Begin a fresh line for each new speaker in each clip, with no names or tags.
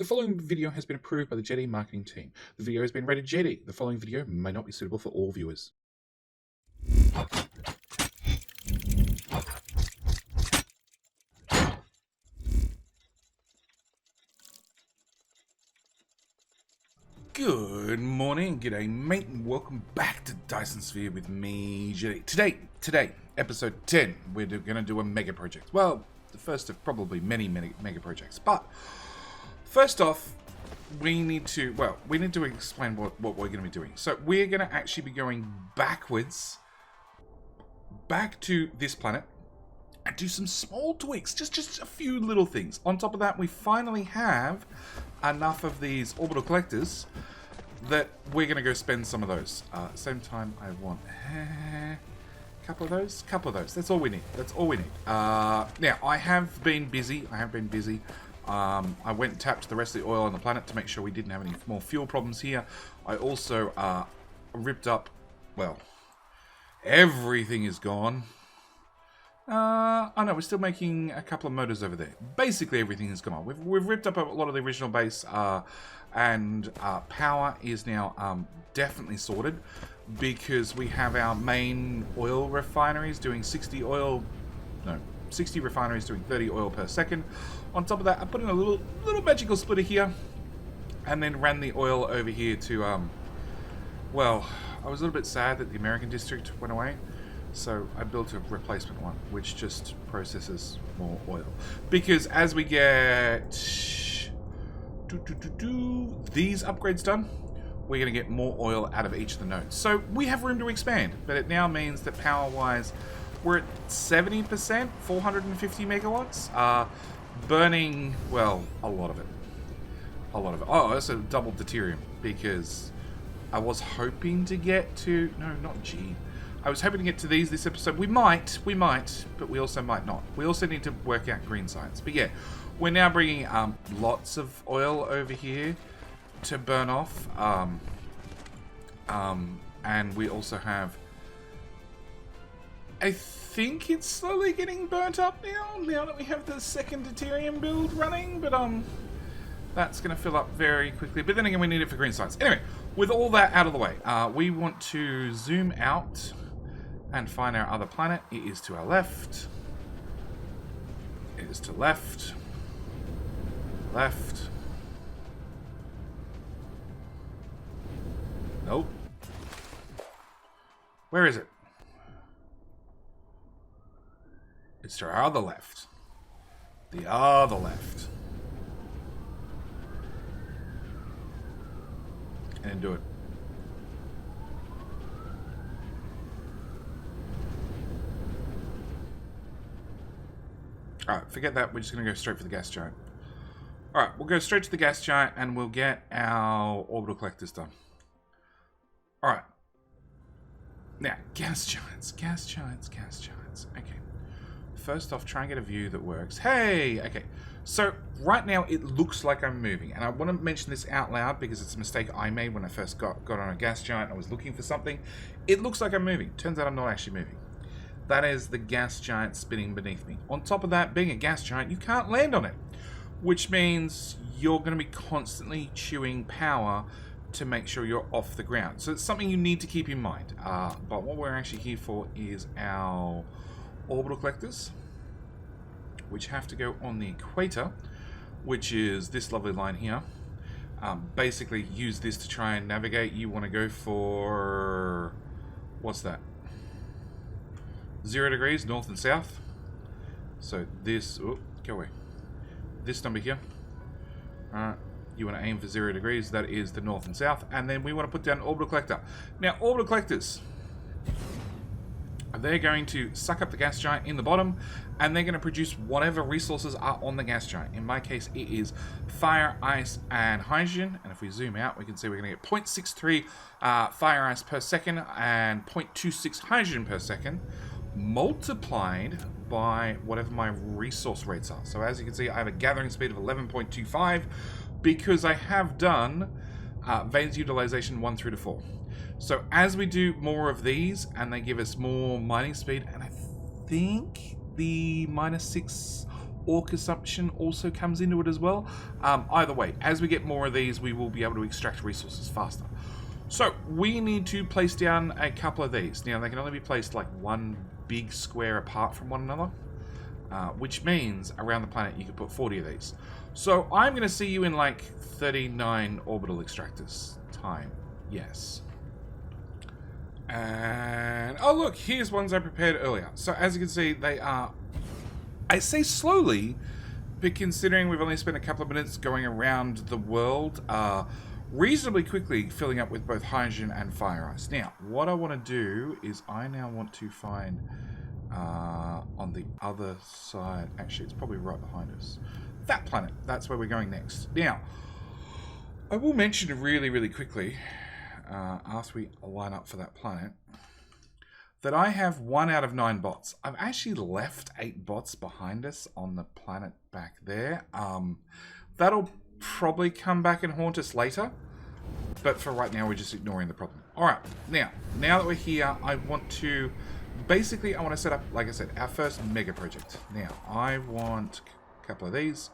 The following video has been approved by the JD marketing team. The video has been rated JD. The following video may not be suitable for all viewers. Good morning, g'day mate, and welcome back to Dyson Sphere with me, JD. Today, episode 10, we're going to do a mega project. Well, the first of probably many mega projects, but first off, we need to explain what we're going to be doing. So we're going to actually be going backwards, back to this planet, and do some small tweaks, just a few little things. On top of that, we finally have enough of these orbital collectors that we're going to go spend some of those. Same time, I want a couple of those. That's all we need. Now, I have been busy. I went and tapped the rest of the oil on the planet to make sure we didn't have any more fuel problems here. I also ripped up, well, everything is gone. Oh no, we're still making a couple of motors over there. Basically everything is gone. We've ripped up a lot of the original base, and power is now definitely sorted, because we have our main oil refineries doing 60 refineries doing 30 oil per second. On top of that, I put in a little magical splitter here, and then ran the oil over here to, well, I was a little bit sad that the American district went away, so I built a replacement one, which just processes more oil. Because as we get these upgrades done, we're going to get more oil out of each of the nodes. So we have room to expand, but it now means that power-wise, we're at 70%, 450 megawatts, burning, well, a lot of it. Oh, I also doubled deuterium, because I was hoping to get to, no, not G. I was hoping to get to these this episode. We might, but we also might not. We also need to work out green science. But yeah, we're now bringing lots of oil over here to burn off. And we also have, I think it's slowly getting burnt up now that we have the second deuterium build running, but that's going to fill up very quickly. But then again, we need it for green science. Anyway, with all that out of the way, we want to zoom out and find our other planet. It is to our left. It is to left. Left. Nope. Where is it? It's to our other left. The other left. And do it. Alright, forget that. We're just going to go straight for the gas giant. Alright, we'll go straight to the gas giant and we'll get our orbital collectors done. Alright. Now, gas giants. Okay. First off, try and get a view that works. Hey! Okay. So, right now, it looks like I'm moving. And I want to mention this out loud because it's a mistake I made when I first got on a gas giant. I was looking for something. It looks like I'm moving. Turns out I'm not actually moving. That is the gas giant spinning beneath me. On top of that, being a gas giant, you can't land on it, which means you're going to be constantly chewing power to make sure you're off the ground. So it's something you need to keep in mind. But what we're actually here for is our orbital collectors, which have to go on the equator, which is this lovely line here. Basically, use this to try and navigate. You want to go for, what's that? 0 degrees north and south. So this, oh, go away. This number here. You want to aim for 0 degrees. That is the north and south. And then we want to put down orbital collector. Now, orbital collectors, they're going to suck up the gas giant in the bottom, and they're going to produce whatever resources are on the gas giant. In my case, it is fire, ice, and hydrogen. And if we zoom out, we can see we're going to get 0.63 fire ice per second and 0.26 hydrogen per second, multiplied by whatever my resource rates are. So as you can see, I have a gathering speed of 11.25 because I have done veins utilization 1 through to 4. So as we do more of these, and they give us more mining speed, and I think the -6 ore consumption also comes into it as well. Either way, as we get more of these, we will be able to extract resources faster. So we need to place down a couple of these. Now they can only be placed like one big square apart from one another, which means around the planet you could put 40 of these. So I'm going to see you in like 39 orbital extractors time. Yes. And oh look, here's ones I prepared earlier. So as you can see, they are, I say slowly, but considering we've only spent a couple of minutes going around the world, reasonably quickly filling up with both hydrogen and fire ice. Now, what I want to do is I now want to find on the other side, actually it's probably right behind us, that planet. That's where we're going next. Now, I will mention really quickly, after we line up for that planet, that I have 1 out of 9 bots. I've actually left 8 bots behind us on the planet back there. That'll probably come back and haunt us later, but for right now we're just ignoring the problem. Alright, now that we're here, I want to set up, like I said, our first mega project. Now I want a couple of these.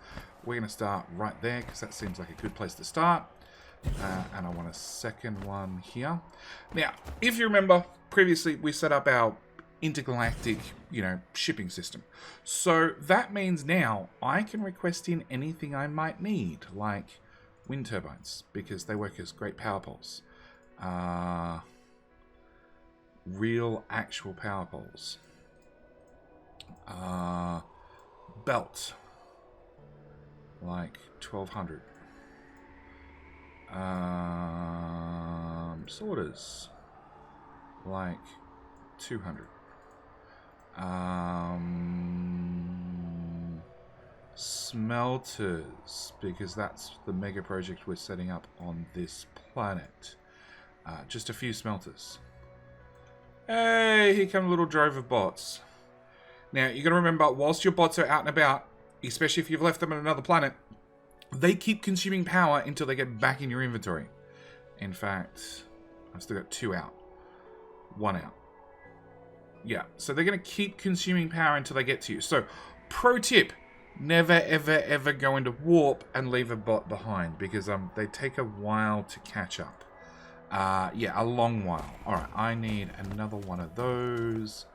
We're going to start right there because that seems like a good place to start, and I want a second one here. Now if you remember, previously we set up our intergalactic, shipping system. So that means now I can request in anything I might need, like wind turbines, because they work as great power poles. Real actual power poles. Belt, like 1200. Sorters, like 200. Smelters, because that's the mega project we're setting up on this planet. Just a few smelters. Hey, here come a little drove of bots. Now, you got to remember, whilst your bots are out and about, especially if you've left them on another planet, they keep consuming power until they get back in your inventory. In fact, I've still got 2 out. 1 out. Yeah, so they're going to keep consuming power until they get to you. So, pro tip, never ever go into warp and leave a bot behind, because they take a while to catch up. Yeah, a long while. Alright, I need another one of those.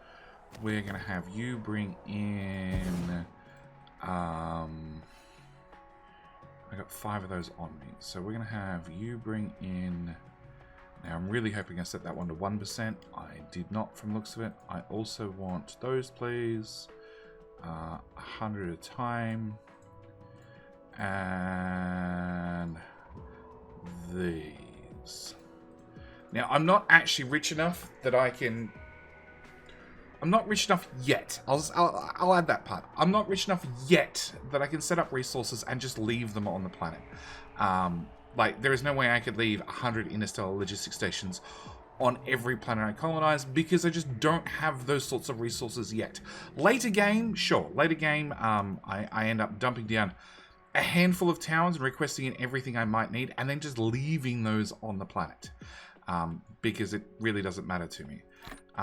We're going to have you bring in... I got 5 of those on me. So we're going to have you bring in... Now, I'm really hoping I set that one to 1%. I did not from the looks of it. I also want those, please. 100 at a time. And these. Now, I'm not actually rich enough that I can... I'm not rich enough yet. I'll add that part. I'm not rich enough yet that I can set up resources and just leave them on the planet. Like, there is no way I could leave 100 interstellar logistics stations on every planet I colonize, because I just don't have those sorts of resources yet. Later game, sure. Later game, I end up dumping down a handful of towns and requesting in everything I might need, and then just leaving those on the planet. Because it really doesn't matter to me.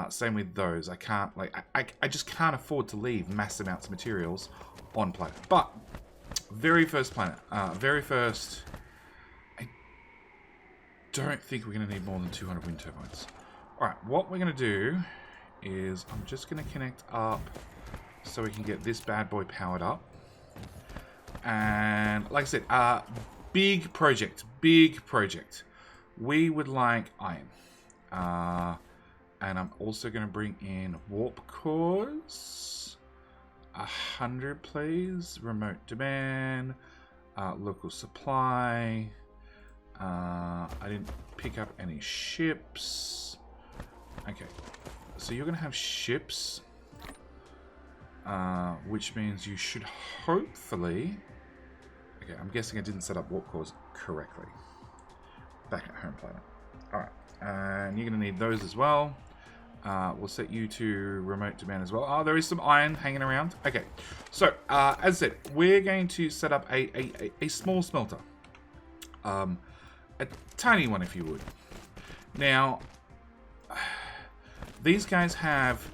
Same with those. I can't, I just can't afford to leave mass amounts of materials on planet. But, very first planet, very first... don't think we're going to need more than 200 wind turbines. Alright, what we're going to do is I'm just going to connect up so we can get this bad boy powered up. And like I said, big project. We would like iron. And I'm also going to bring in warp cores. 100 please. Remote demand. Local supply. I didn't pick up any ships. Okay, so you're going to have ships, which means you should hopefully... Okay, I'm guessing I didn't set up warp cores correctly. Back at home planet. Alright, and you're going to need those as well. We'll set you to remote demand as well. Oh, there is some iron hanging around. Okay, so, as I said, we're going to set up a small smelter. A tiny one, if you would. Now, these guys have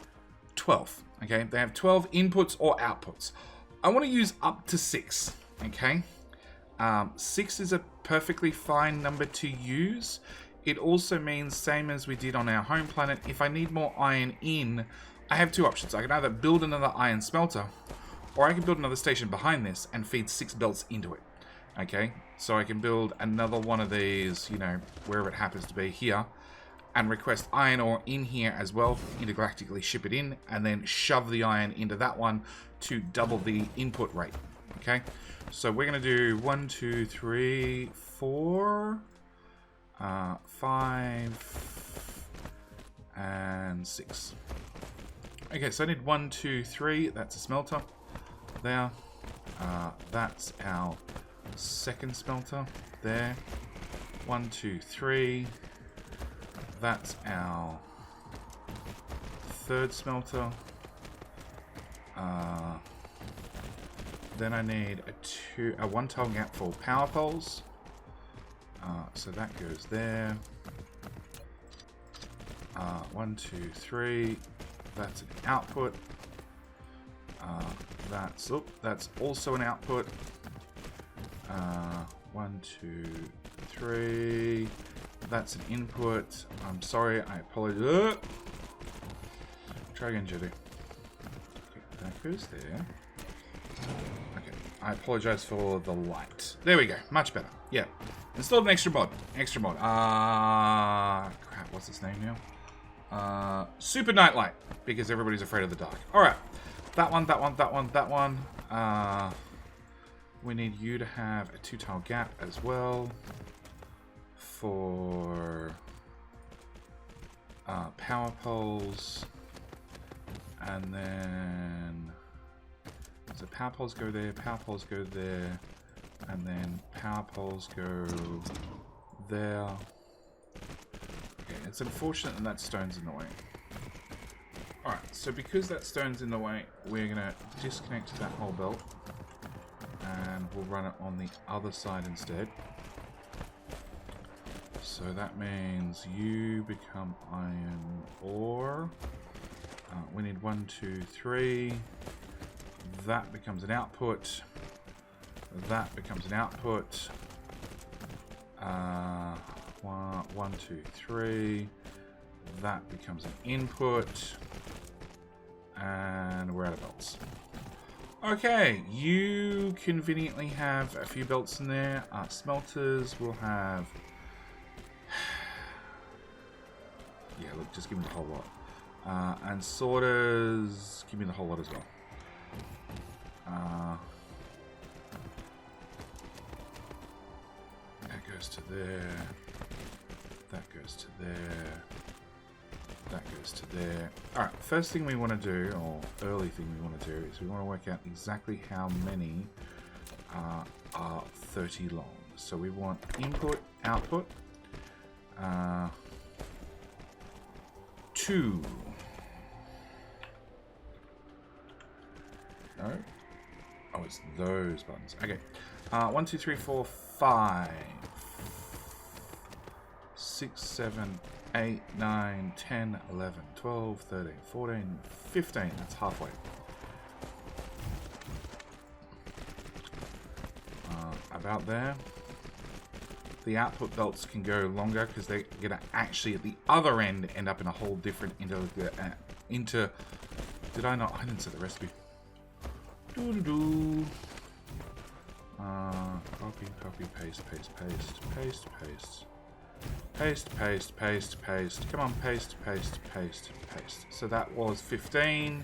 12, okay? They have 12 inputs or outputs. I want to use up to 6, okay? 6 is a perfectly fine number to use. It also means, same as we did on our home planet, if I need more iron in, I have 2 options. I can either build another iron smelter, or I can build another station behind this and feed 6 belts into it. Okay, so I can build another one of these, you know, wherever it happens to be here, and request iron ore in here as well, intergalactically ship it in, and then shove the iron into that one to double the input rate. Okay, so we're going to do 1, 2, 3, 4, 5, and 6. Okay, so I need 1, 2, 3. That's a smelter. There. That's our second smelter. There. 1, 2, 3. That's our third smelter. Then I need a 1 tile gap for power poles. So that goes there. 1, 2, 3. That's an output. That's also an output. 1, 2, 3. That's an input. I'm sorry, I apologize. Try again, Judy. Okay, that goes there. Okay, I apologize for the light. There we go, much better. Yeah, installed an extra mod. Crap, what's its name now? Super Nightlight, because everybody's afraid of the dark. Alright, that one. We need you to have a 2 tile gap as well for power poles, and then so power poles go there, and then power poles go there. Okay, it's unfortunate that stone's in the way. Alright, so because that stone's in the way, we're going to disconnect that whole belt, and we'll run it on the other side instead. So that means you become iron ore. We need 1, 2, 3. That becomes an output. That becomes an output. 1, 2, 3. That becomes an input. And we're out of belts. Okay, you conveniently have a few belts in there. Smelters will have... yeah, look, just give me the whole lot. And sorters, give me the whole lot as well. That goes to there. That goes to there. That goes to there. Alright, first thing we want to do, or early thing we want to do, is we want to work out exactly how many are 30 long. So we want input, output, 2. No? Oh, it's those buttons. Okay. 1, 2, 3, 4, 5, 6, 7, 8, 9, 10, 11, 12, 13, 14, 15. That's halfway. About there. The output belts can go longer because they're going to actually at the other end end up in a whole different into did I not? I didn't set the recipe. Copy, paste. Come on, paste. So that was 15.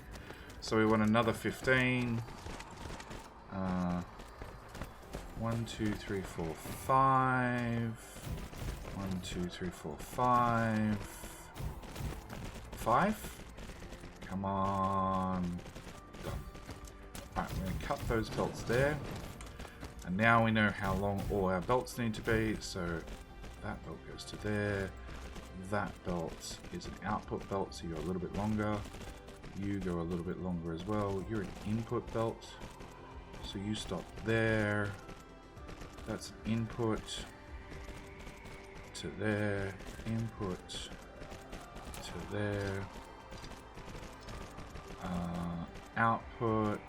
So we want another 15. 1, 2, 3, 4, 5. 1, 2, 3, 4, 5. 5? Come on. Done. Alright, we're going to cut those belts there. And now we know how long all our belts need to be. So that belt goes to there. That belt is an output belt, so you go a little bit longer. You go a little bit longer as well. You're an input belt, so you stop there. That's an input to there, input to there, output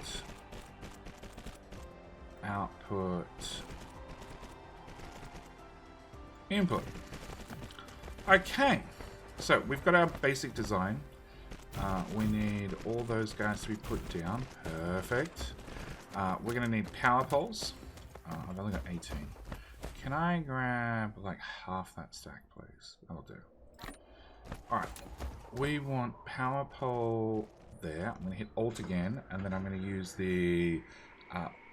output, input. Okay, so we've got our basic design. We need all those guys to be put down. Perfect. We're going to need power poles. I've only got 18. Can I grab like half that stack, please? That'll do. Alright. We want power pole there. I'm going to hit Alt again, and then I'm going to use the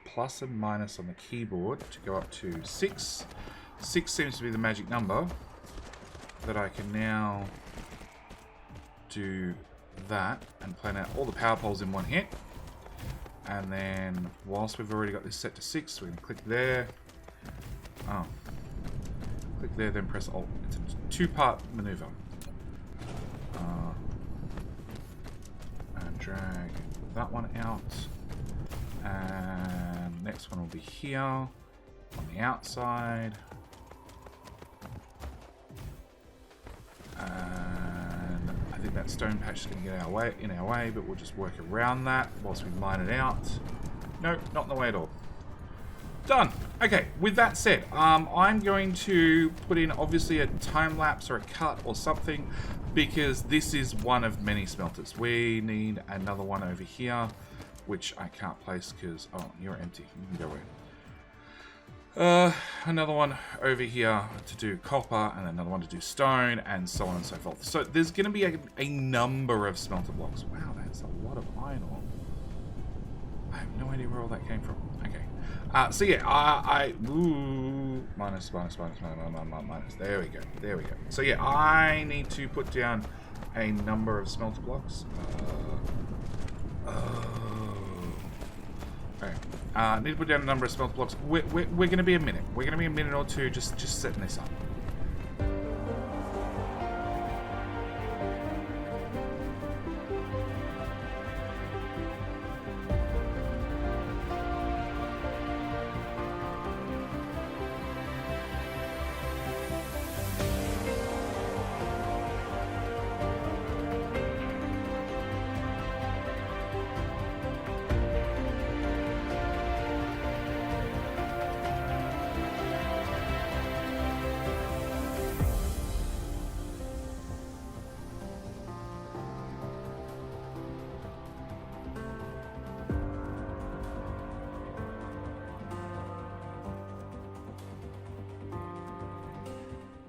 plus and minus on the keyboard to go up to 6. 6 seems to be the magic number that I can now do that and plan out all the power poles in one hit. And then whilst we've already got this set to 6, we're going to click there. Oh. Click there, then press Alt. It's a two-part maneuver. And drag that one out. And next one will be here on the outside. And I think that stone patch is going to get in our way, but we'll just work around that whilst we mine it out. No, not in the way at all. Done. Okay, with that said, I'm going to put in obviously a time lapse or a cut or something, because this is one of many smelters. We need another one over here, which I can't place because, oh, you're empty. You can go in. Another one over here to do copper, and another one to do stone, and so on and so forth. So there's going to be a number of smelter blocks. Wow, that's a lot of iron ore. I have no idea where all that came from. Okay. So yeah, minus. There we go. There we go. So yeah, I need to put down a number of smelter blocks. Okay. Need to put down a number of smelter blocks. We're going to be a minute. We're going to be a minute or two just setting this up.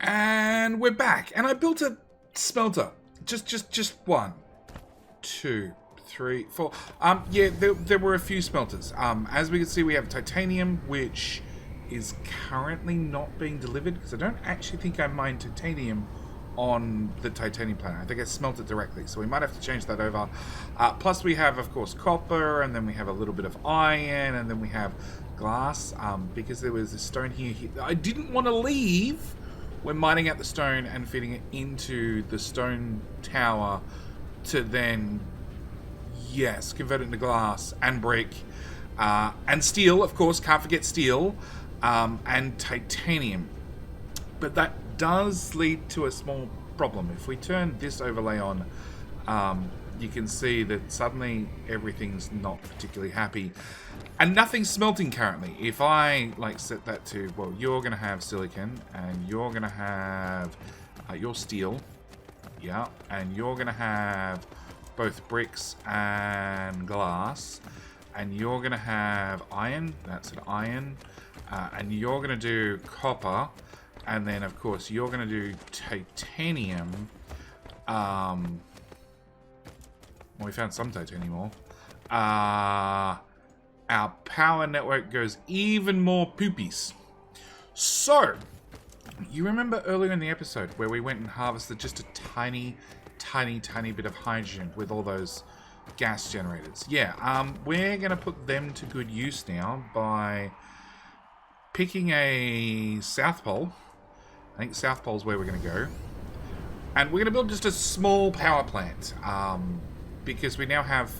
And we're back, and I built a smelter. Just 1, 2, 3, 4. Yeah, there were a few smelters. As we can see, we have titanium, which is currently not being delivered because I don't actually think I mined titanium on the titanium planet. I think I smelt it directly, so we might have to change that over. Plus, we have, of course, copper, and then we have a little bit of iron, and then we have glass. Because there was a stone here. I didn't want to leave. We're mining out the stone and feeding it into the stone tower to then, yes, convert it into glass and brick. And steel, of course, can't forget steel. And titanium. But that does lead to a small problem. If we turn this overlay on, you can see that suddenly everything's not particularly happy. And nothing's smelting currently. If I set that to, well, you're going to have silicon, and you're going to have your steel, yeah, and you're going to have both bricks and glass, and you're going to have iron, that's an iron, and you're going to do copper, and then of course you're going to do titanium. Well, we found some titanium ore. Our power network goes even more poopies. So, you remember earlier in the episode where we went and harvested just a tiny bit of hydrogen with all those gas generators? Yeah, we're going to put them to good use now by picking a South Pole. I think South Pole is where we're going to go. And we're going to build just a small power plant. Because we now have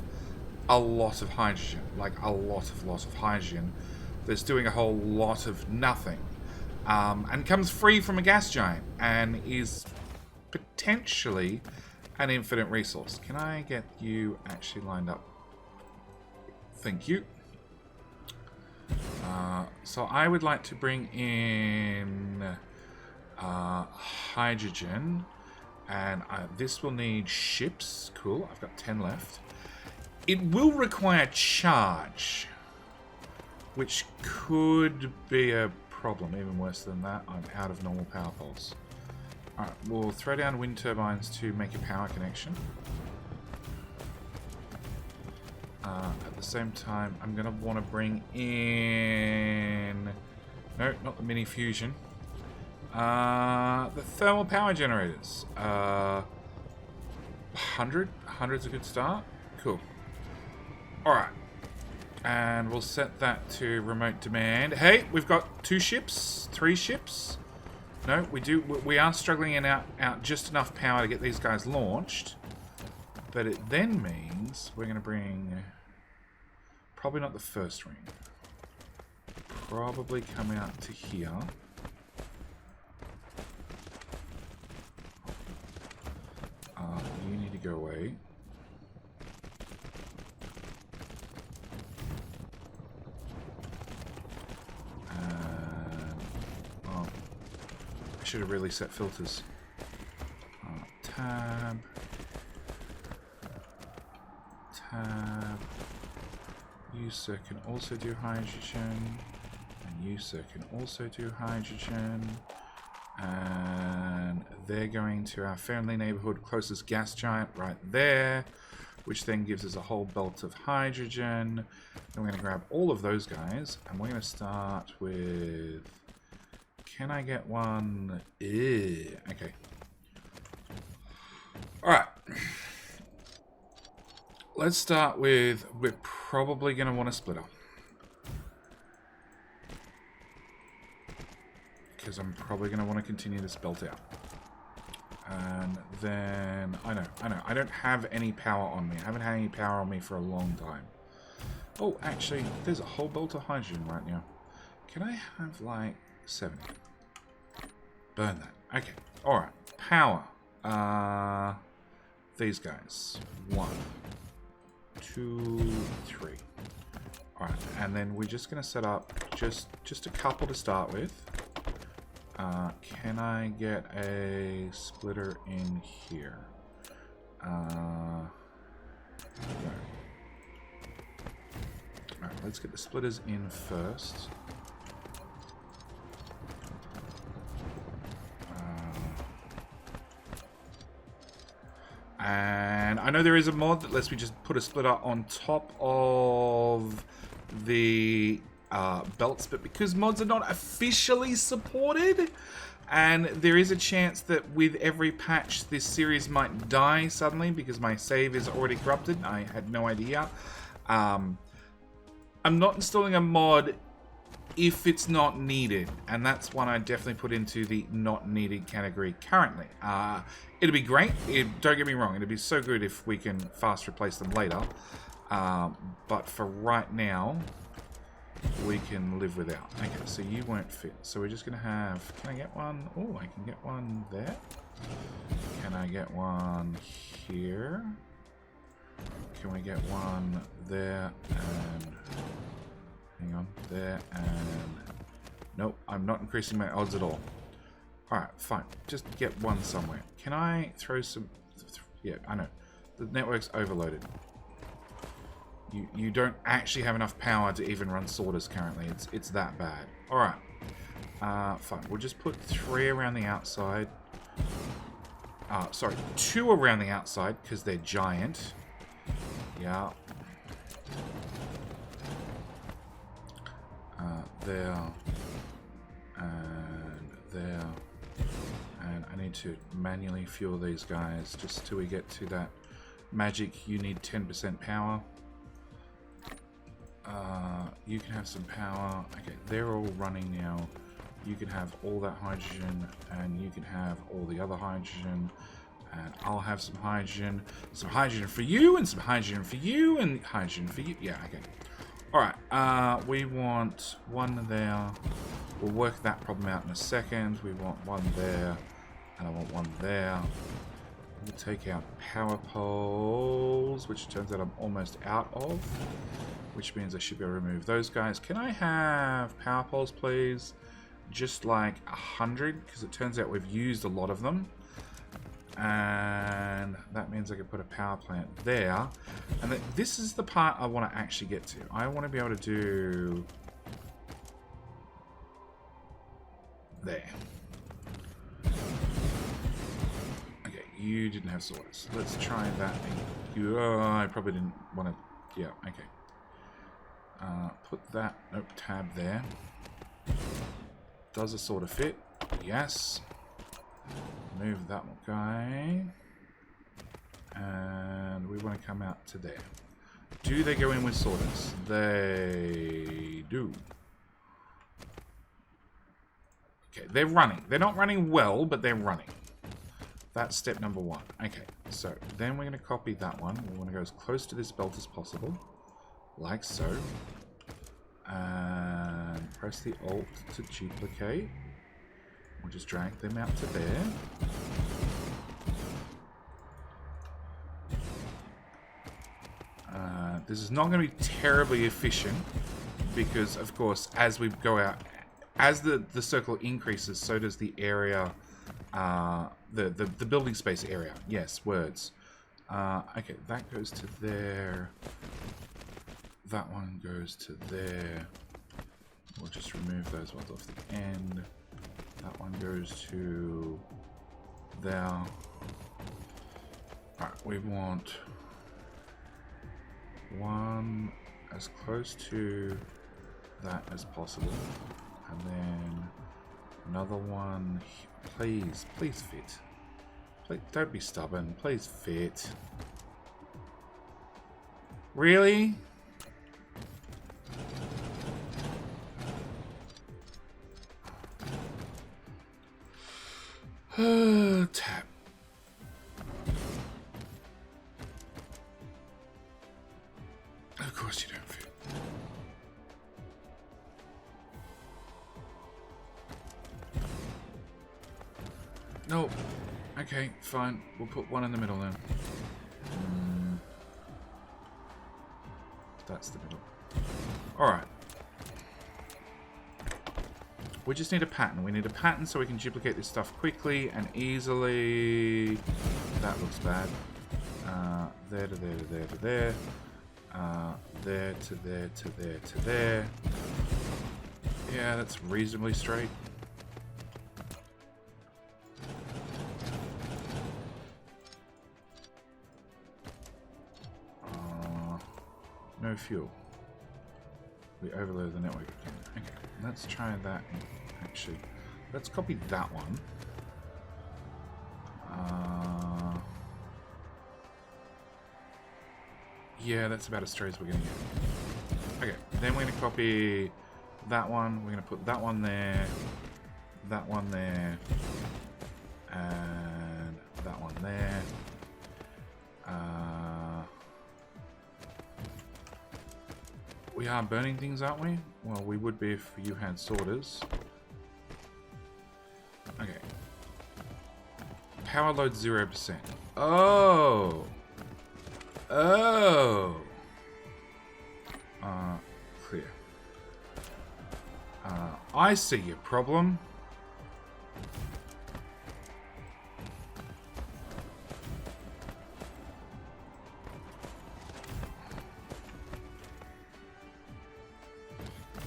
a lot of hydrogen, like a lot of hydrogen that's doing a whole lot of nothing, and comes free from a gas giant and is potentially an infinite resource. Can I get you actually lined up? Thank you. So I would like to bring in hydrogen, and this will need ships. Cool, I've got 10 left. It will require charge, which could be a problem. Even worse than that, I'm out of normal power poles. Alright, we'll throw down wind turbines to make a power connection. At the same time, I'm going to want to bring in... No, not the mini fusion. The thermal power generators. 100? 100's a good start. Cool. Alright. And we'll set that to remote demand. Hey, we've got 2 ships, 3 ships. No, we are struggling out just enough power to get these guys launched. But it then means we're going to bring... Probably not the first ring. Probably come out to here. You need to go away. Oh, I should have really set filters. Tab. User can also do hydrogen, and user can also do hydrogen, and they're going to our friendly neighborhood closest gas giant right there, which then gives us a whole belt of hydrogen. Then we're going to grab all of those guys, and we're going to start with... Can I get one? Okay. Alright. Let's start with, we're probably going to want a splitter. Because I'm probably going to want to continue this belt out. And then, I know, I don't have any power on me. I haven't had any power on me for a long time. Oh, actually, there's a whole belt of hydrogen right now. Can I have, like, 70? Burn that. Okay, alright. Power. These guys. 1, 2, 3. Alright, and then we're just going to set up just a couple to start with. Can I get a splitter in here? No. Alright, let's get the splitters in first. And I know there is a mod that lets me just put a splitter on top of the belts, but because mods are not officially supported, and there is a chance that with every patch this series might die suddenly because my save is already corrupted. I had no idea. I'm not installing a mod if it's not needed, and that's one I definitely put into the not needed category currently. It'll be great. Don't get me wrong, it'll be so good if we can fast replace them later. But for right now, we can live without. Okay, so you won't fit. So we're just going to have... Can I get one? Oh, I can get one there. Can I get one here? Can we get one there and... Hang on. There and... Nope, I'm not increasing my odds at all. Alright, fine. Just get one somewhere. Can I throw some... Yeah, I know. The network's overloaded. You don't actually have enough power to even run sorters currently. It's that bad. Alright. Fine. We'll just put 3 around the outside. Sorry, 2 around the outside because they're giant. Yeah. There. And there. And I need to manually fuel these guys just till we get to that magic. You need 10% power. You can have some power. Okay, they're all running now. You can have all that hydrogen, and you can have all the other hydrogen, and I'll have some hydrogen for you, and some hydrogen for you, and hydrogen for you. Yeah, okay. Alright, we want one there. We'll work that problem out in a second. We want one there, and I want one there. We'll take out power poles, which turns out I'm almost out of. which means I should be able to remove those guys. Can I have power poles, please? Just like 100, because it turns out we've used a lot of them. And that means I can put a power plant there. And this is the part I want to actually get to. I want to be able to do... there. Okay, you didn't have sorters. Let's try that. I probably didn't want to... yeah, okay. Put that... nope, tab there. Does a sorter fit? Yes. Move that one guy. And we want to come out to there. Do they go in with sorters? They do. Okay, they're running. They're not running well, but they're running. That's step number 1. Okay, so then we're going to copy that one. We want to go as close to this belt as possible. Like so. And press the Alt to duplicate. We'll just drag them out to there. This is not going to be terribly efficient because, of course, as we go out, as the circle increases, so does the area, the building space area. Yes, words. Okay, that goes to there. That one goes to there. We'll just remove those ones off the end. That one goes to there. Alright, we want one as close to that as possible. And then another one. Please fit. Please, don't be stubborn. Please fit. Really? Tap. Of course you don't fit. No. Okay, fine. We'll put one in the middle then. That's the middle. Alright. We just need a pattern. We need a pattern so we can duplicate this stuff quickly and easily. That looks bad. There to there to there to there. There to there to there to there. Yeah, that's reasonably straight. No fuel. We overload the network again. Okay, let's try that. Actually, let's copy that one. Yeah, that's about as straight as we're going to get. Okay, then we're going to copy that one. We're going to put that one there, and that one there. We are burning things, aren't we? Well, we would be if you had sorters. Okay. Power load 0%. Oh! Oh! Clear. I see your problem.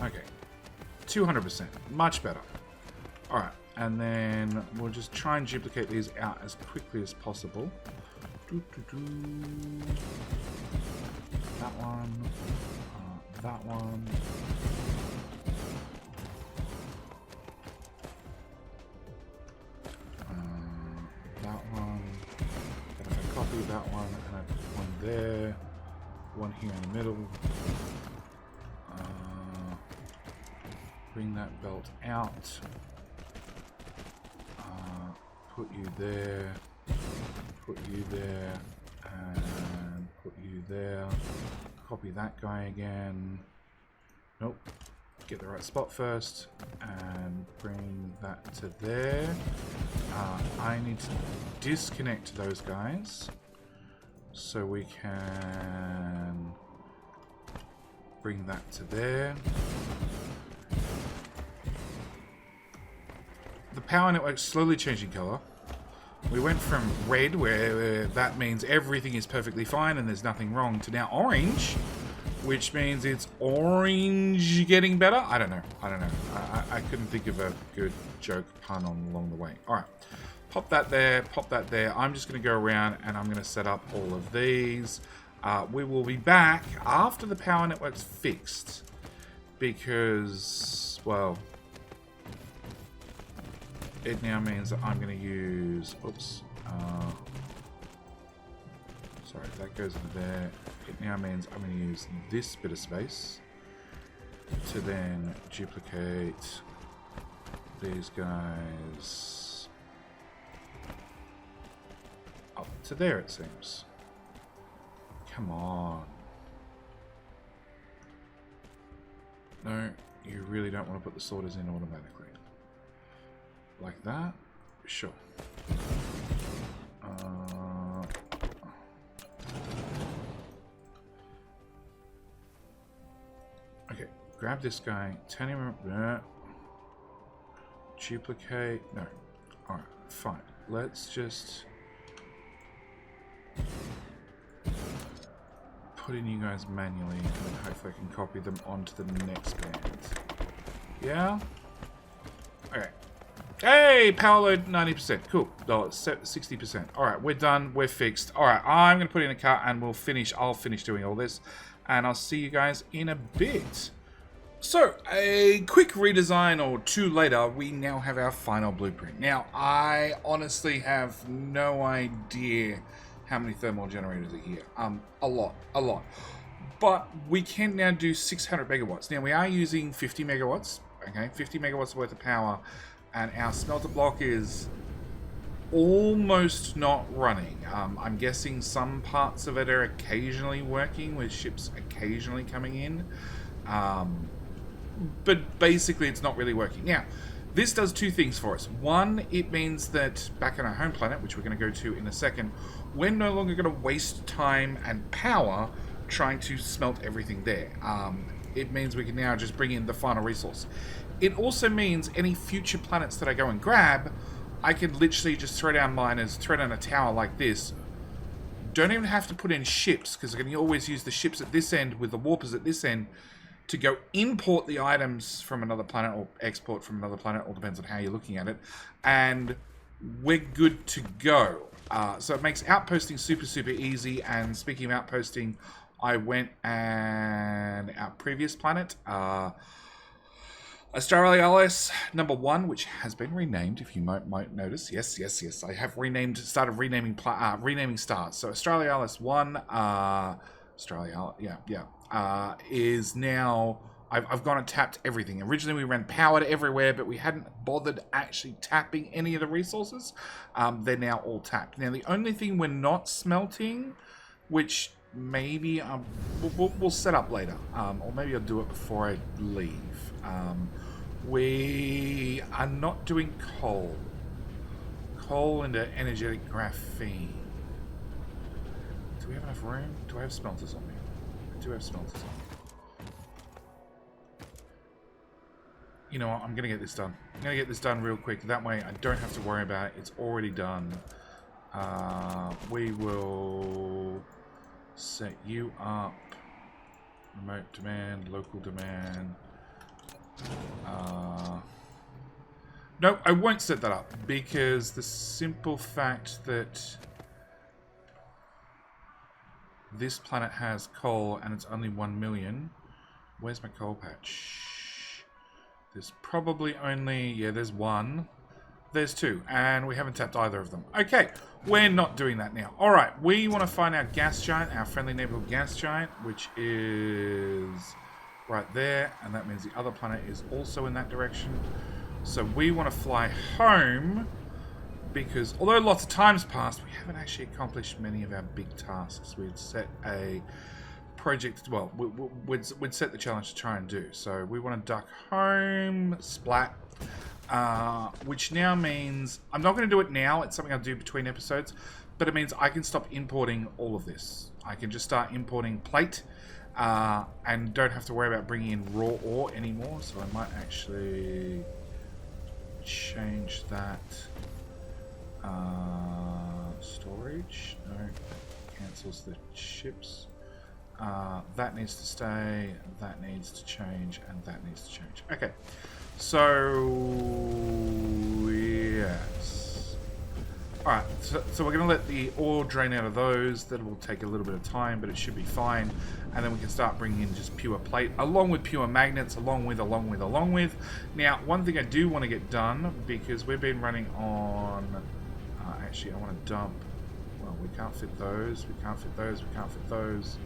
Okay. 200%. Much better. Alright. And then we'll just try and duplicate these out as quickly as possible. That one. That one. That one. And if I copy that one and I put one there, one here in the middle. Bring that belt out. Put you there. Put you there. And put you there. Copy that guy again. Nope. Get the right spot first. And bring that to there. I need to disconnect those guys. So we can bring that to there. The power network's slowly changing color. We went from red, where that means everything is perfectly fine and there's nothing wrong, to now orange, which means it's orange getting better. I don't know. I couldn't think of a good joke pun along the way. All right, pop that there, pop that there. I'm just going to go around and I'm going to set up all of these. We will be back after the power network's fixed because, well, it now means that I'm going to use, oops, sorry, that goes into there. It now means I'm going to use this bit of space to then duplicate these guys up to there, it seems. Come on. No, you really don't want to put the sorters in automatically. Like that? Sure. Okay, grab this guy, turn him around, duplicate, no. Alright, fine. Let's just put in you guys manually and then hopefully I can copy them onto the next band. Yeah? Okay. Hey, power load 90%. Cool. No, 60%. Alright, we're done. We're fixed. Alright, I'm going to put in a cut and we'll finish. I'll finish doing all this. And I'll see you guys in a bit. So, a quick redesign or two later, we now have our final blueprint. Now, I honestly have no idea how many thermal generators are here. A lot. But we can now do 600 megawatts. Now, we are using 50 megawatts. Okay, 50 megawatts worth of power. And our smelter block is almost not running. I'm guessing some parts of it are occasionally working, with ships occasionally coming in. But basically, it's not really working. Now, this does two things for us. One, it means that back on our home planet, which we're going to go to in a second, we're no longer going to waste time and power trying to smelt everything there. It means we can now just bring in the final resource. It also means any future planets that I go and grab, I can literally just throw down miners, throw down a tower like this. Don't even have to put in ships, because I can always use the ships at this end with the warpers at this end to go import the items from another planet or export from another planet, all depends on how you're looking at it, and we're good to go. So it makes outposting super easy. And speaking of outposting, I went and our previous planet, Australis #1, which has been renamed, if you might notice. Yes. I have started renaming stars. So Australis 1, is now, I've gone and tapped everything. Originally we ran power to everywhere, but we hadn't bothered actually tapping any of the resources. They're now all tapped. Now the only thing we're not smelting, which maybe we'll set up later, or maybe I'll do it before I leave. We are not doing coal. Coal into energetic graphene. Do we have enough room? Do I have smelters on me? I do have smelters on me. You know what? I'm going to get this done. I'm going to get this done real quick. That way I don't have to worry about it. It's already done. We will set you up. Remote demand, local demand. No, I won't set that up because the simple fact that this planet has coal and it's only 1 million. Where's my coal patch? There's probably only, yeah, there's one. There's two, and we haven't tapped either of them. Okay, we're not doing that now. Alright, we want to find our gas giant, our friendly neighborhood gas giant, which is right there, and that means the other planet is also in that direction. So we want to fly home, because although lots of time's passed, we haven't actually accomplished many of our big tasks. We'd set a project, well, we'd set the challenge to try and do. So we want to duck home, splat, which now means, I'm not going to do it now, it's something I'll do between episodes, but it means I can stop importing all of this. I can just start importing plate, and don't have to worry about bringing in raw ore anymore. So I might actually change that. Storage, no, cancels the ships. That needs to stay, that needs to change, and that needs to change. Okay, so yes. Alright, so we're going to let the ore drain out of those. That will take a little bit of time, but it should be fine. And then we can start bringing in just pure plate, along with pure magnets, along with. Now, one thing I do want to get done, because we've been running on... actually, I want to dump... Well, we can't fit those, we can't fit those, we can't fit those.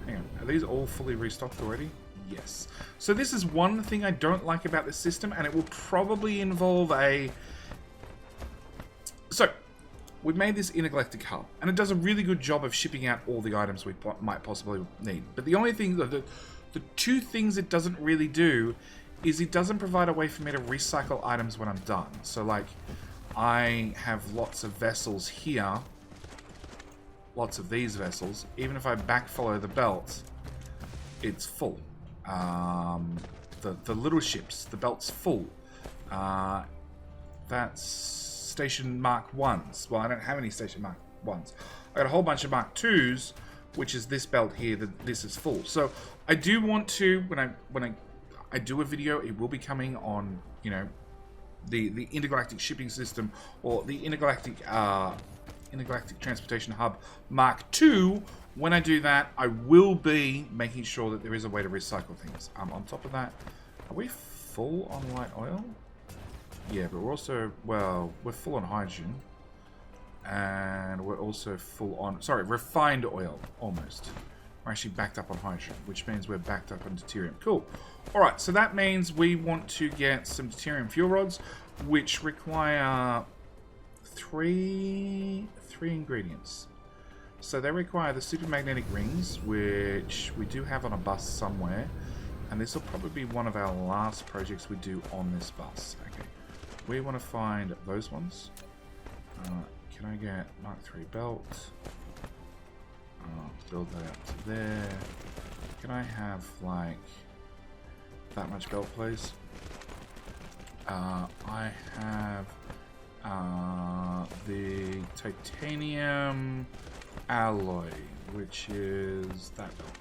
Hang on, are these all fully restocked already? Yes. So this is one thing I don't like about this system, and it will probably involve a... So, we've made this intergalactic hub, and it does a really good job of shipping out all the items we might possibly need. But the only thing, the two things it doesn't really do is it doesn't provide a way for me to recycle items when I'm done. So, like, I have lots of vessels here, lots of these vessels. Even if I back follow the belt, it's full. The little ships, the belt's full. That's Station Mark 1s. Well, I don't have any Station Mark 1s. I got a whole bunch of Mark 2s, which is this belt here. This is full. So I do want to, when I do a video, it will be coming on, you know, the intergalactic shipping system, or the intergalactic transportation hub Mark II. When I do that, I will be making sure that there is a way to recycle things. On top of that, are we full on light oil? Yeah, but we're also, well, we're full on hydrogen. And we're also full on, sorry, refined oil, almost. We're actually backed up on hydrogen, which means we're backed up on deuterium. Cool. Alright, so that means we want to get some deuterium fuel rods, which require three ingredients. So they require the supermagnetic rings, which we do have on a bus somewhere. And this will probably be one of our last projects we do on this bus. Okay. We want to find those ones. Can I get Mark III belt? Build that up to there. Can I have, like, that much belt, please? I have the titanium alloy, which is that belt.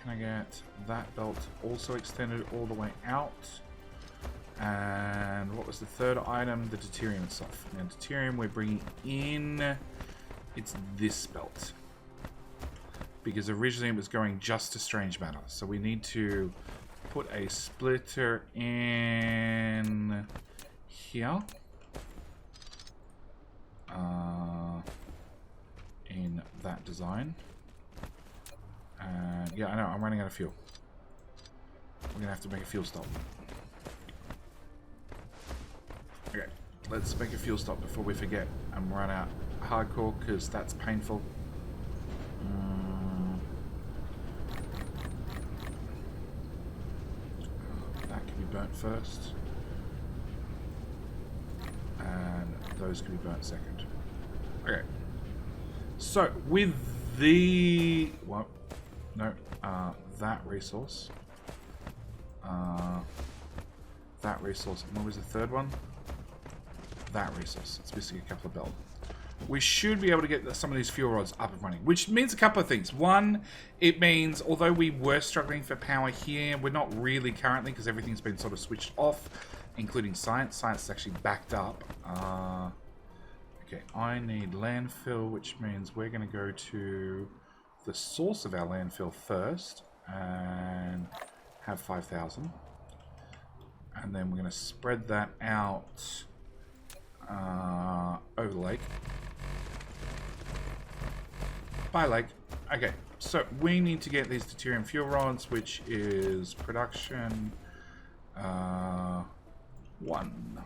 Can I get that belt also extended all the way out? And what was the third item? The deuterium itself. Now, deuterium we're bringing in, it's this belt. Because originally it was going just to strange matter. So we need to put a splitter in here. In that design. And yeah, I know, I'm running out of fuel. We're going to have to make a fuel stop. Okay, let's make a fuel stop before we forget and run out hardcore, because that's painful. That can be burnt first. And those can be burnt second. Okay. So, with the... Well, no, that resource. That resource. And what was the third one? That resource. It's missing a couple of belts. We should be able to get some of these fuel rods up and running, which means a couple of things. One, it means, although we were struggling for power here, we're not really currently, because everything's been sort of switched off, including science. Science is actually backed up. Okay, I need landfill, which means we're going to go to the source of our landfill first, and have 5,000. And then we're going to spread that out over the lake. By lake. Okay, so we need to get these deuterium fuel rods, which is production 1,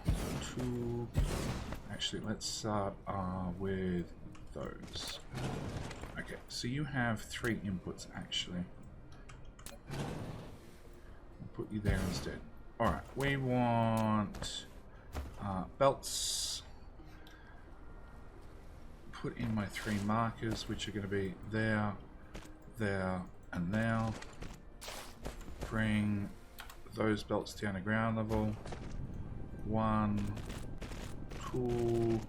2. Actually, let's start with those. Okay, so you have 3 inputs actually. I'll put you there instead. Alright, we want belts. Put in my 3 markers, which are going to be there, there, and now bring those belts down to ground level. 1, 2,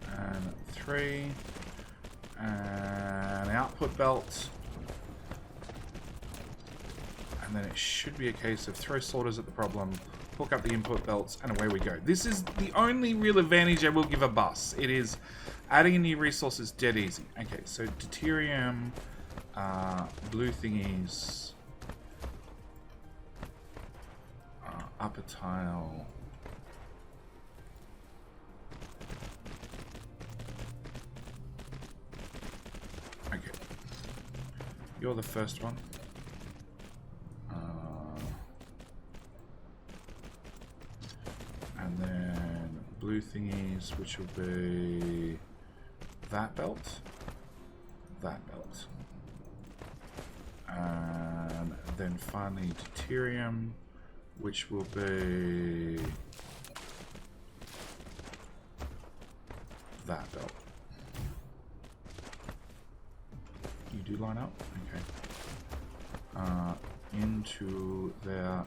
and 3, and output belt. And then it should be a case of throw sorters at the problem, hook up the input belts, and away we go. This is the only real advantage I will give a bus. It is adding a new resource is dead easy. Okay, so deuterium, blue thingies, upper tile. Okay, you're the first one. And then blue thingies, which will be that belt, and then finally deuterium, which will be that belt. You do line up? Okay. Into there,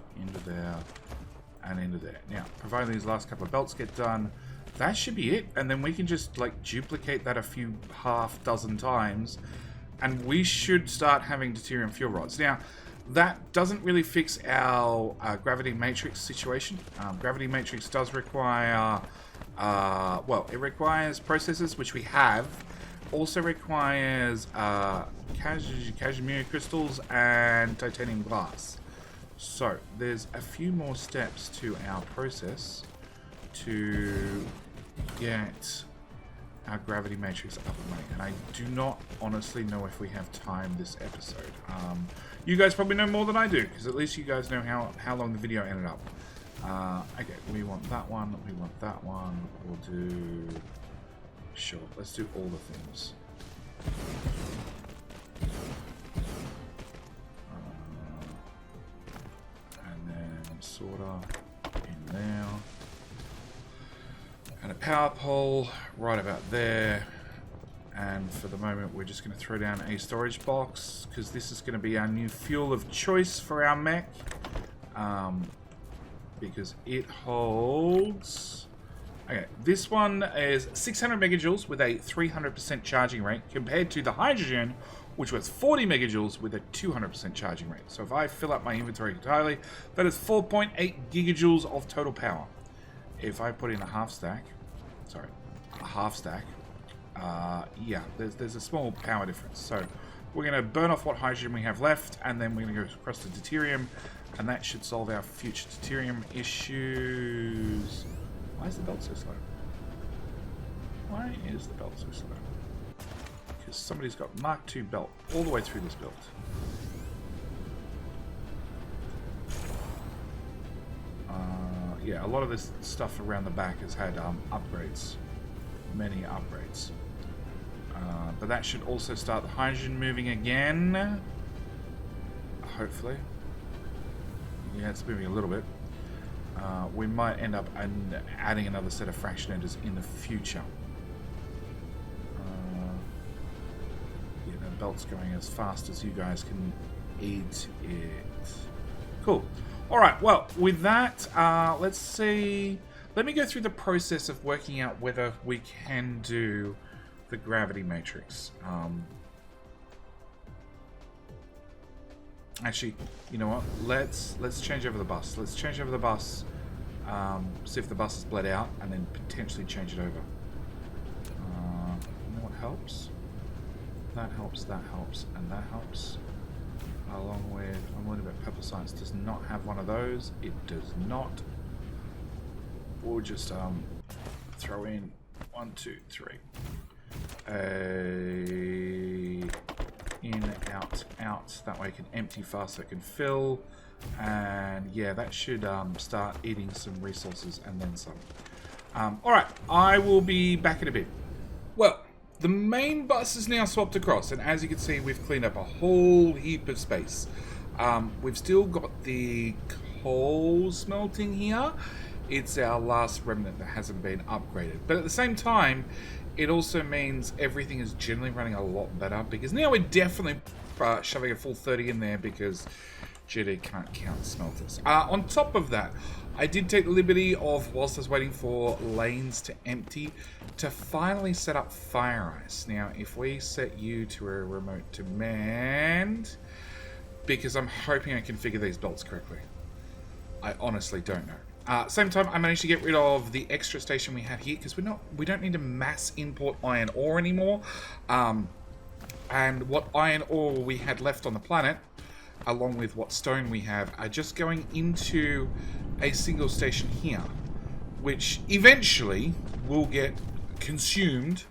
and into there. Now, providing these last couple of belts get done, that should be it. And then we can just like duplicate that a few half dozen times, and we should start having deuterium fuel rods. Now, that doesn't really fix our gravity matrix situation. Gravity matrix does require, well, it requires processors, which we have. Also requires cashmere crystals and titanium glass. So, there's a few more steps to our process to get our gravity matrix up and running. And I do not honestly know if we have time this episode. You guys probably know more than I do, because at least you guys know how long the video ended up. Okay, we want that one, we want that one. We'll do... Sure, let's do all the things. Sorter in there, and a power pole right about there. And for the moment, we're just going to throw down a storage box, because this is going to be our new fuel of choice for our mech, because it holds... Okay, this one is 600 megajoules with a 300% charging rate, compared to the hydrogen, which was 40 megajoules with a 200% charging rate. So if I fill up my inventory entirely, that is 4.8 gigajoules of total power. If I put in a half stack, yeah, there's a small power difference. So we're going to burn off what hydrogen we have left, and then we're going to go across to deuterium, and that should solve our future deuterium issues. Why is the belt so slow? Why is the belt so slow? Because somebody's got Mark II belt all the way through this build. Yeah, a lot of this stuff around the back has had upgrades. Many upgrades. But that should also start the hydrogen moving again. Hopefully. Yeah, it's moving a little bit. We might end up adding another set of fractionators in the future. Yeah, the belt's going as fast as you guys can eat it. Cool. Alright, well, with that, let's see. Let me go through the process of working out whether we can do the gravity matrix. Actually, you know what? Let's change over the bus. Let's change over the bus. See if the bus is bled out, and then potentially change it over. You know what helps? That helps, that helps, and that helps. Along with, I'm worried about Purple Science does not have one of those. It does not. We'll just throw in 1, 2, 3. In, out, out. That way it can empty faster, it can fill. And yeah, that should start eating some resources and then some. Alright, I will be back in a bit. Well, the main bus is now swapped across, and as you can see, we've cleaned up a whole heap of space. We've still got the coal smelting here. It's our last remnant that hasn't been upgraded. But at the same time, it also means everything is generally running a lot better, because now we're definitely... shoving a full 30 in there because GD can't count smelters. On top of that, I did take the liberty of, whilst I was waiting for lanes to empty, to finally set up fire ice. Now, if we set you to a remote command, because I'm hoping I configure these belts correctly. I honestly don't know. Same time, I managed to get rid of the extra station we had here because we don't need to mass import iron ore anymore. And what iron ore we had left on the planet, along with what stone we have, are just going into a single station here, which eventually will get consumed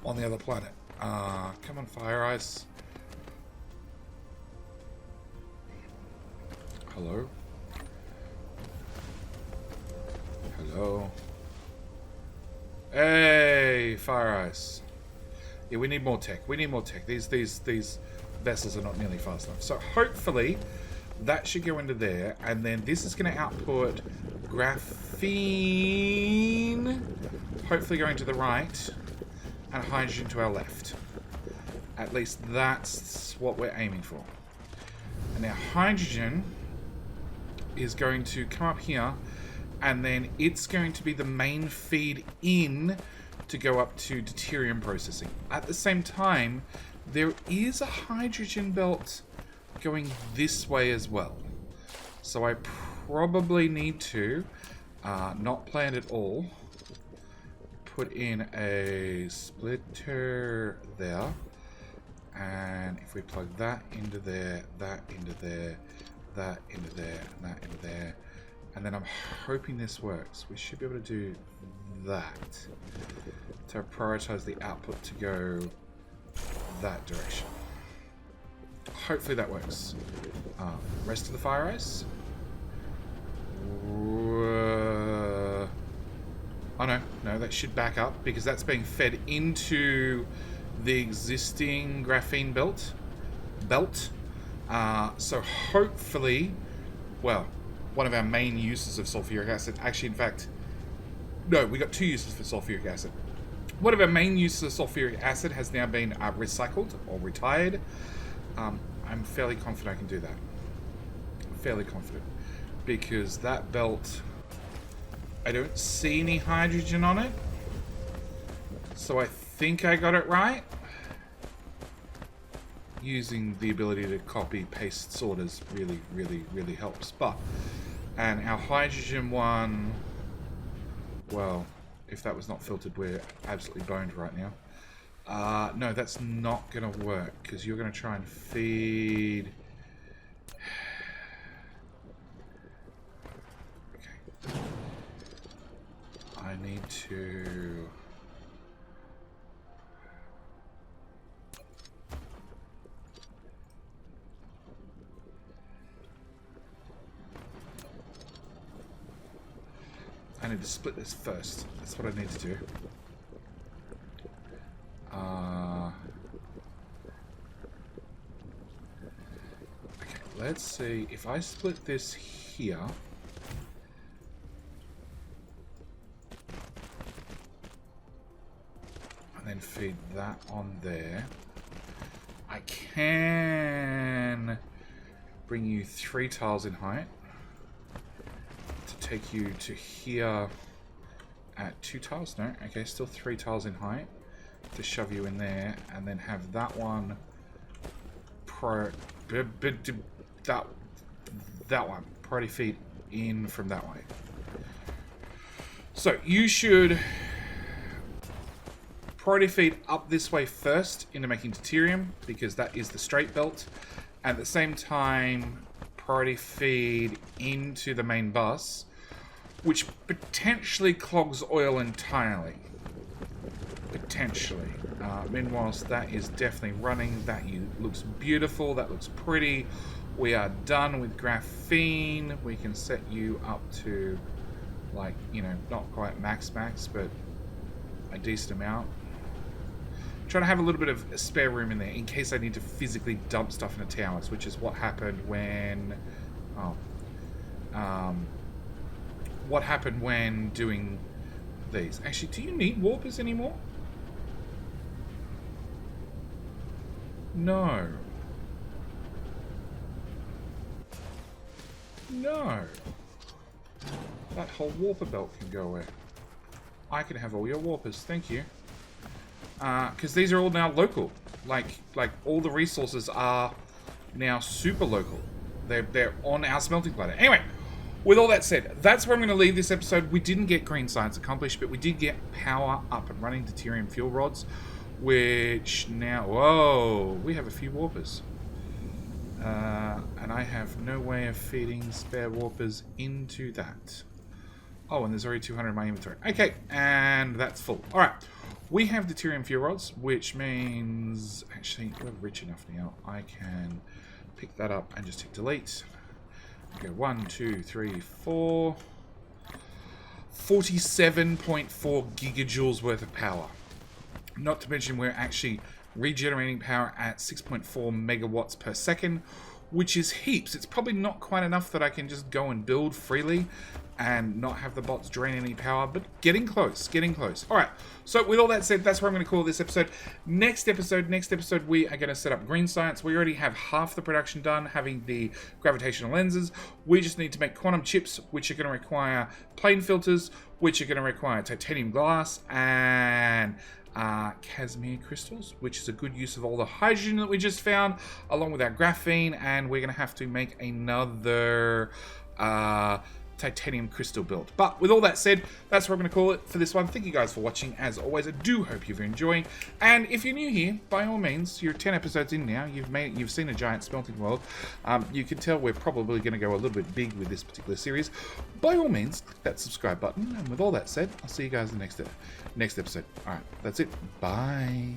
on the other planet. Come on, fire ice. Hello? Hello? Hey, fire ice. Yeah, we need more tech. We need more tech. These vessels are not nearly fast enough. So hopefully that should go into there, and then this is going to output graphene, hopefully going to the right, and hydrogen to our left. At least that's what we're aiming for. And now hydrogen is going to come up here, and then it's going to be the main feed in to go up to deuterium processing. At the same time, there is a hydrogen belt going this way as well. So I probably need to not plan it all. Put in a splitter there. And if we plug that into there, that into there, that into there, and that into there. And then I'm hoping this works. We should be able to do that. To prioritize the output to go that direction. Hopefully that works. Rest of the fire ice. Oh no, that should back up because that's being fed into the existing graphene belt. So hopefully, well, one of our main uses of sulfuric acid, actually, in fact, no, we got two uses for sulfuric acid. One of our main uses of sulfuric acid has now been recycled or retired. I'm fairly confident I can do that. Fairly confident. Because that belt, I don't see any hydrogen on it. So I think I got it right. Using the ability to copy, paste sorters really helps. And our hydrogen one, well, if that was not filtered, we're absolutely boned right now. No, that's not going to work because you're going to try and feed. Okay. I need to. I need to split this first. That's what I need to do. Okay, let's see. If I split this here, and then feed that on there, I can bring you 3 tiles in height. Take you to here at 2 tiles. No, okay, still 3 tiles in height to shove you in there, and then have that one that one priority feed in from that way. So you should priority feed up this way first into making deuterium because that is the straight belt. At the same time, priority feed into the main bus, which potentially clogs oil entirely. Potentially. Meanwhile, that is definitely running. That looks beautiful. That looks pretty. We are done with graphene. We can set you up to, like, you know, not quite max, but a decent amount. Trying to have a little bit of spare room in there in case I need to physically dump stuff into towers, which is what happened when... what happened when doing these. Actually, do you need warpers anymore? No. No. That whole warper belt can go away. I can have all your warpers, thank you. Because these are all now local. Like all the resources are now super local. They're on our smelting planet. Anyway, with all that said, that's where I'm going to leave this episode. We didn't get green science accomplished, but we did get power up and running deuterium fuel rods, which now... Whoa! We have a few warpers. And I have no way of feeding spare warpers into that. Oh, and there's already 200 in my inventory. Okay, and that's full. Alright, we have deuterium fuel rods, which means... Actually, we're rich enough now. I can pick that up and just hit delete. Go 1, 2, 3, 4... 47.4 gigajoules worth of power. Not to mention we're actually regenerating power at 6.4 megawatts per second, which is heaps. It's probably not quite enough that I can just go and build freely and not have the bots drain any power, but getting close, getting close. All right, so with all that said, that's where I'm going to call this episode. Next episode, we are going to set up green science. We already have half the production done, having the gravitational lenses. We just need to make quantum chips, which are going to require plane filters, which are going to require titanium glass, and Casimir crystals, which is a good use of all the hydrogen that we just found, along with our graphene, and we're going to have to make another titanium crystal build. But with all that said, that's what I'm going to call it for this one. Thank you guys for watching. As always, I do hope you've enjoyed. And if you're new here, by all means, you're 10 episodes in now. You've seen a giant smelting world. You can tell we're probably going to go a little bit big with this particular series. By all means, click that subscribe button. And with all that said, I'll see you guys in the next episode. All right, that's it. Bye.